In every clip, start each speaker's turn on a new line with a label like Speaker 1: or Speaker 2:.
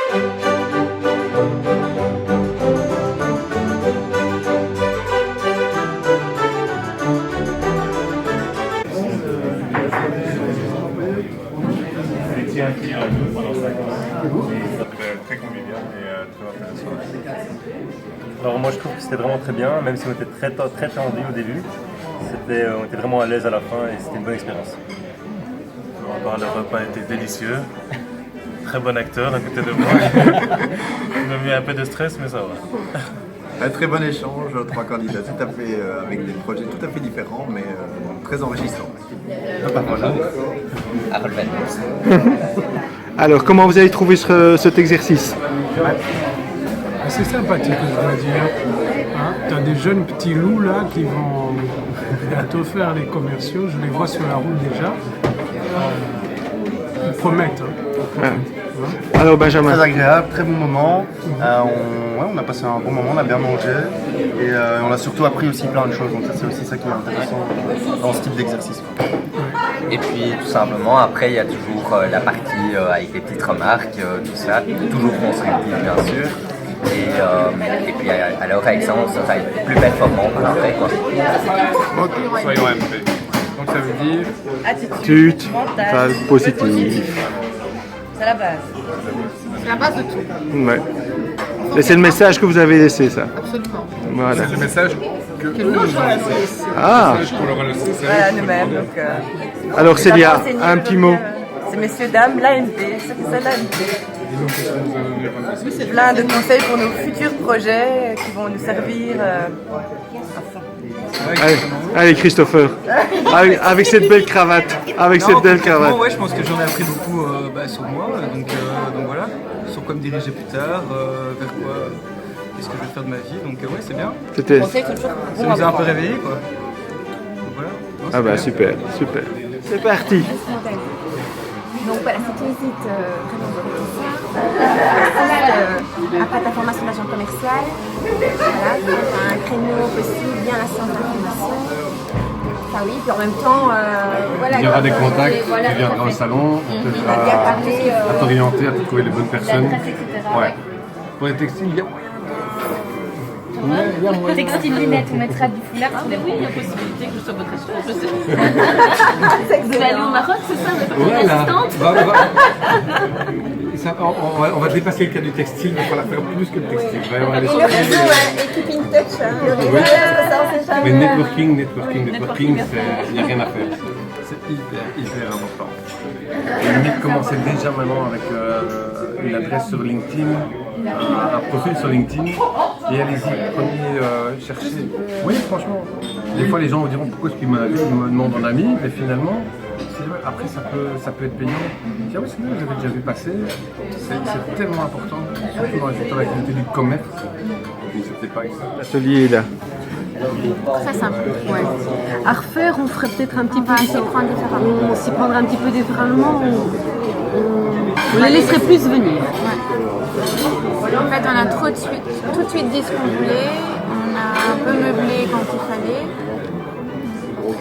Speaker 1: Très convivial et très intéressant.
Speaker 2: Alors moi je trouve que c'était vraiment très bien, même si on était très tendu au début. On était vraiment à l'aise à la fin et c'était une bonne expérience.
Speaker 1: Le repas était délicieux. Très bon acteur à côté de moi. Il m'a mis un peu de stress, mais ça va.
Speaker 3: Un très bon échange, trois candidats tout à fait avec des projets tout à fait différents, mais très enrichissants.
Speaker 4: Voilà. À relever.
Speaker 5: Alors, comment vous avez trouvé cet exercice?
Speaker 6: C'est sympathique, je dois dire. Hein, tu as des jeunes petits loups là qui vont bientôt faire les commerciaux. Je les vois sur la route déjà. Ils promettent. Hein.
Speaker 5: Alors, Benjamin.
Speaker 7: Très agréable, très bon moment. On a passé un bon moment, on a bien mangé et on a surtout appris aussi plein de choses. Donc c'est aussi ça qui est intéressant dans ce type d'exercice.
Speaker 4: Et puis tout simplement, après il y a toujours la partie avec des petites remarques, tout ça, toujours constructif bien sûr. Et puis à leur excellence, ça va être plus performant qu'on après quoi.
Speaker 1: Soyons MP. Donc ça veut dire
Speaker 5: Attitude mentale positive.
Speaker 8: C'est la base.
Speaker 9: C'est la base de tout.
Speaker 5: Ouais. Et c'est le message que vous avez laissé, ça.
Speaker 9: Absolument.
Speaker 5: Voilà.
Speaker 1: c'est le message que
Speaker 9: nous choisissons.
Speaker 5: Ah.
Speaker 1: pour le relation.
Speaker 8: Voilà, nous-mêmes. Donc,
Speaker 5: Alors Célia, un petit mot.
Speaker 8: C'est messieurs, dames, l'ANP. C'est l'ANP. Plein de conseils pour nos futurs projets qui vont nous servir à fond.
Speaker 5: Allez Christopher, avec cette belle cravate.
Speaker 10: Ouais, je pense que j'en ai appris beaucoup sur moi. Donc voilà, sur quoi me diriger plus tard, vers quoi, qu'est-ce que je vais faire de ma vie. Donc ouais, c'est bien. Ça nous a un peu réveillés quoi. Donc voilà. Non,
Speaker 5: Ah bah super. C'est parti.
Speaker 9: Donc voilà, c'est une visite après ta formation d'agent commercial. Voilà, donc un créneau possible, bien la séance d'information. Ah oui, puis en même temps, voilà.
Speaker 1: Il y aura des contacts, tu viendras au salon, on te fera à t'orienter, à te trouver les bonnes personnes. Ouais. Pour les textiles, il y a
Speaker 11: Textile lunettes, on mettra du foulard sur les bras.
Speaker 8: Il y a possibilité que je sois votre assistante.
Speaker 11: Vous allez aller au Maroc, c'est ça? Vous n'êtes pas assistante?
Speaker 6: On va dépasser le cas du textile, mais on va la faire plus que le textile.
Speaker 9: Keep in touch.
Speaker 1: Mais networking, il n'y a rien à faire. C'est hyper important. Et limite, commencer déjà maintenant avec une adresse sur LinkedIn, un profil sur LinkedIn, et allez-y, prenez, cherchez. Oui, franchement, des fois les gens vous diront pourquoi est-ce qu'ils me demandent un ami, mais finalement, après ça peut être payant. Je dis, ah oui, c'est bien, j'avais déjà vu passer. C'est tellement important, surtout dans le secteur d'activité du commerce. N'hésitez pas avec ça.
Speaker 5: L'atelier est là.
Speaker 9: Très simple.
Speaker 11: Ouais. À refaire, on ferait peut-être un petit peu on s'y prendrait un petit peu différemment. On les laisserait plus venir.
Speaker 9: En fait, on a tout de suite dit ce qu'on voulait. On a un peu meublé quand il fallait.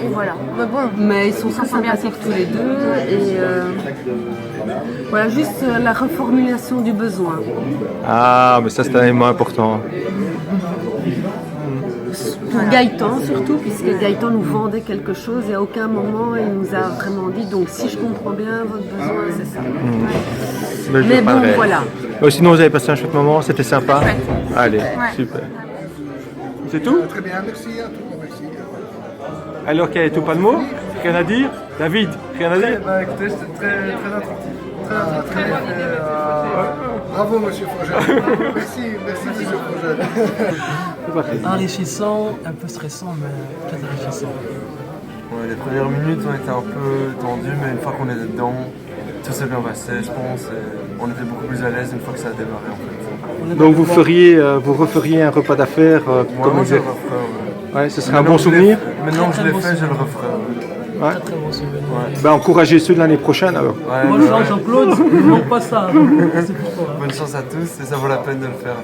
Speaker 9: Et voilà. Mais bon.
Speaker 11: Mais ils sont très sympathiques tous les deux. Et voilà, juste la reformulation du besoin.
Speaker 5: Ah, mais ça c'est un élément important.
Speaker 11: Pour Gaëtan surtout, puisque Gaëtan nous vendait quelque chose et à aucun moment il nous a vraiment dit donc si je comprends bien votre besoin c'est ça. Mais bon voilà.
Speaker 5: Sinon vous avez passé un chouette moment, c'était sympa. Allez, super. C'est tout?
Speaker 3: Très bien, merci à tous. Merci.
Speaker 5: Alors qu'il y a tout pas de mots? Rien à dire? David, rien à dire?
Speaker 3: Écoutez, c'était très attractif. Très bravo monsieur Fogel. Merci monsieur Fogel.
Speaker 6: Enrichissant, un peu stressant, mais très enrichissant.
Speaker 7: Ouais, les premières minutes ont été un peu tendues, mais une fois qu'on est dedans, tout s'est bien passé, je pense. Et on était beaucoup plus à l'aise une fois que ça a démarré en fait.
Speaker 5: Donc vous referiez un repas d'affaires comme
Speaker 7: je le
Speaker 5: vous
Speaker 7: referai.
Speaker 5: Ouais, ce serait un bon souvenir.
Speaker 7: Maintenant que je l'ai fait, je le referai.
Speaker 5: Ouais.
Speaker 6: Très bon souvenir.
Speaker 5: Ben, encouragez ceux de l'année prochaine alors.
Speaker 7: Ouais,
Speaker 6: Moi, Jean-Claude, non pas ça.
Speaker 7: Bonne chance à tous et ça vaut la peine de le faire.